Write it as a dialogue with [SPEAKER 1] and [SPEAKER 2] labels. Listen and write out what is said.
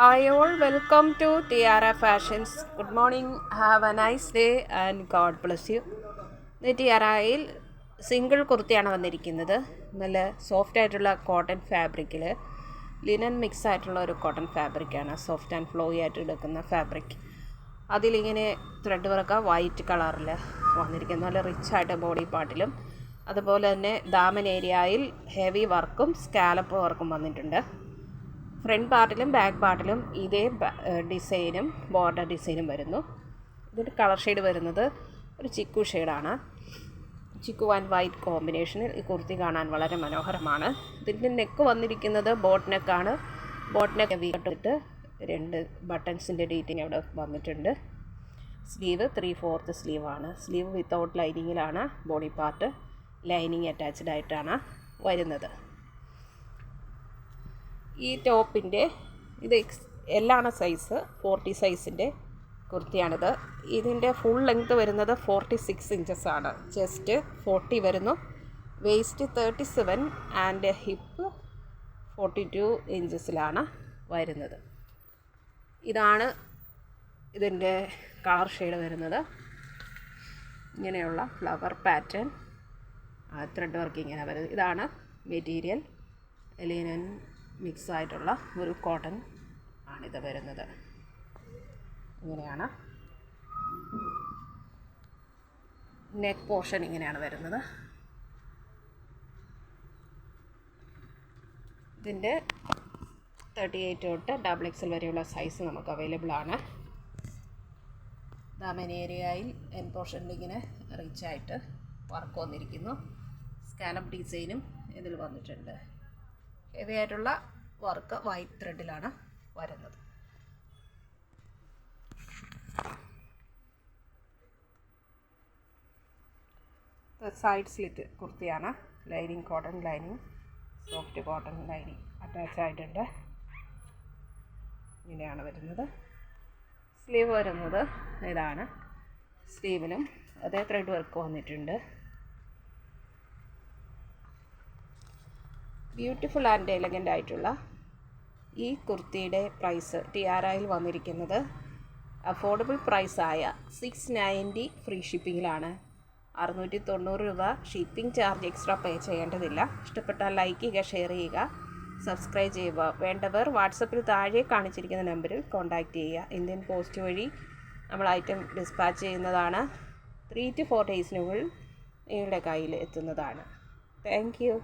[SPEAKER 1] Hi all, welcome to Tiara Fashions. Good morning, have a nice day and God bless you. ഇത് ടിയാറയിൽ single കുർത്തിയാണ് വന്നിരിക്കുന്നത്. നല്ല soft ആയിട്ടുള്ള cotton ഫാബ്രിക്കിൽ linen mix ആയിട്ടുള്ള ഒരു കോട്ടൺ ഫാബ്രിക്കാണ്. സോഫ്റ്റ് ആൻഡ് ഫ്ലോയി ആയിട്ട് എടുക്കുന്ന ഫാബ്രിക്. അതിലിങ്ങനെ ത്രെഡ് വർക്ക് വൈറ്റ് കളറിൽ വന്നിരിക്കുന്നു. നല്ല റിച്ച് ആയിട്ട് ബോഡി പാർട്ടിലും അതുപോലെ തന്നെ ദാമൻ ഏരിയയിൽ ഹെവി വർക്കും സ്കാലപ്പ് വർക്കും വന്നിട്ടുണ്ട്. ഫ്രണ്ട് പാർട്ടിലും ബാക്ക് പാർട്ടിലും ഇതേ ഡിസൈനും ബോർഡർ ഡിസൈനും വരുന്നു. ഇതിൻ്റെ കളർ ഷെയ്ഡ് വരുന്നത് ഒരു ചിക്കു ഷെയ്ഡാണ്. ചിക്കു ആൻഡ് വൈറ്റ് കോമ്പിനേഷനിൽ ഈ കുർത്തി കാണാൻ വളരെ മനോഹരമാണ്. ഇതിൻ്റെ നെക്ക് വന്നിരിക്കുന്നത് ബോട്ട് നെക്കാണ്. ബോട്ട് നെക്ക് വീട്ടിട്ട് 2 ബട്ടൺസിൻ്റെ ഡീറ്റിങ് അവിടെ വന്നിട്ടുണ്ട്. സ്ലീവ് 3/4 സ്ലീവാണ്. സ്ലീവ് വിത്തൗട്ട് ലൈനിങ്ങിലാണ്. ബോഡി പാർട്ട് ലൈനിങ് അറ്റാച്ച്ഡ് ആയിട്ടാണ് വരുന്നത്. ഈ ടോപ്പിൻ്റെ ഇത് എല്ലാണ് സൈസ് 40 സൈസിൻ്റെ കുർത്തിയാണിത്. ഇതിൻ്റെ ഫുൾ ലെങ്ത് വരുന്നത് 46 ഇഞ്ചസ് ആണ്. ചെസ്റ്റ് 40 വരുന്നു, വേസ്റ്റ് 37 ആൻഡ് ഹിപ്പ് 42 ഇഞ്ചസിലാണ് വരുന്നത്. ഇതാണ് ഇതിൻ്റെ കളർ ഷെയ്ഡ് വരുന്നത്. ഇങ്ങനെയുള്ള ഫ്ലവർ പാറ്റേൺ ത്രെഡ് വർക്ക് ഇങ്ങനെ വരുന്നത്. ഇതാണ് മെറ്റീരിയൽ. ലിനൻ മിക്സ് ആയിട്ടുള്ള ഒരു കോട്ടൺ ആണിത് വരുന്നത്. ഇങ്ങനെയാണ് നെക്ക് പോർഷൻ, ഇങ്ങനെയാണ് വരുന്നത്. ഇതിൻ്റെ 38 തൊട്ട് XXL വരെയുള്ള സൈസ് നമുക്ക് അവൈലബിൾ ആണ്. ദാമൻ ഏരിയയിൽ എൻ പോർഷനിൽ ഇങ്ങനെ റിച്ച് ആയിട്ട് വർക്ക് വന്നിരിക്കുന്നു. സ്കാലപ്പ് ഡിസൈനും ഇതിൽ വന്നിട്ടുണ്ട്. ഹെവി ആയിട്ടുള്ള വർക്ക് വൈറ്റ് ത്രെഡിലാണ് വരുന്നത്. സൈഡ് സ്ലിറ്റ് കുർത്തിയാണ്. Lining cotton lining, soft cotton lining attach ആയിട്ടുണ്ട്. ഇങ്ങനെയാണ് വരുന്നത്. സ്ലീവ് വരുന്നത് ഇതാണ്. സ്ലീവിലും അതേ ത്രെഡ് വർക്ക് വന്നിട്ടുണ്ട്. ബ്യൂട്ടിഫുൾ ആൻഡ് എലഗൻ്റ് ആയിട്ടുള്ള ഈ കുർത്തിയുടെ പ്രൈസ് ടിയാറയിൽ വന്നിരിക്കുന്നത് അഫോർഡബിൾ പ്രൈസായ 690 ഫ്രീ ഷിപ്പിങ്ങിലാണ്. 690 രൂപ ഷിപ്പിംഗ് ചാർജ് എക്സ്ട്രാ പേ ചെയ്യേണ്ടതില്ല. ഇഷ്ടപ്പെട്ടാൽ ലൈക്ക് ചെയ്യുക, ഷെയർ ചെയ്യുക, സബ്സ്ക്രൈബ് ചെയ്യുക. വേണ്ടവർ വാട്സപ്പിൽ താഴെ കാണിച്ചിരിക്കുന്ന നമ്പറിൽ കോൺടാക്റ്റ് ചെയ്യുക. ഇന്ത്യൻ പോസ്റ്റ് വഴി നമ്മൾ ഐറ്റം ഡിസ്പാച്ച് ചെയ്യുന്നതാണ്. 3 to 4 ഡേയ്സിനുള്ളിൽ നിങ്ങളുടെ കയ്യിൽ എത്തുന്നതാണ്. Thank you.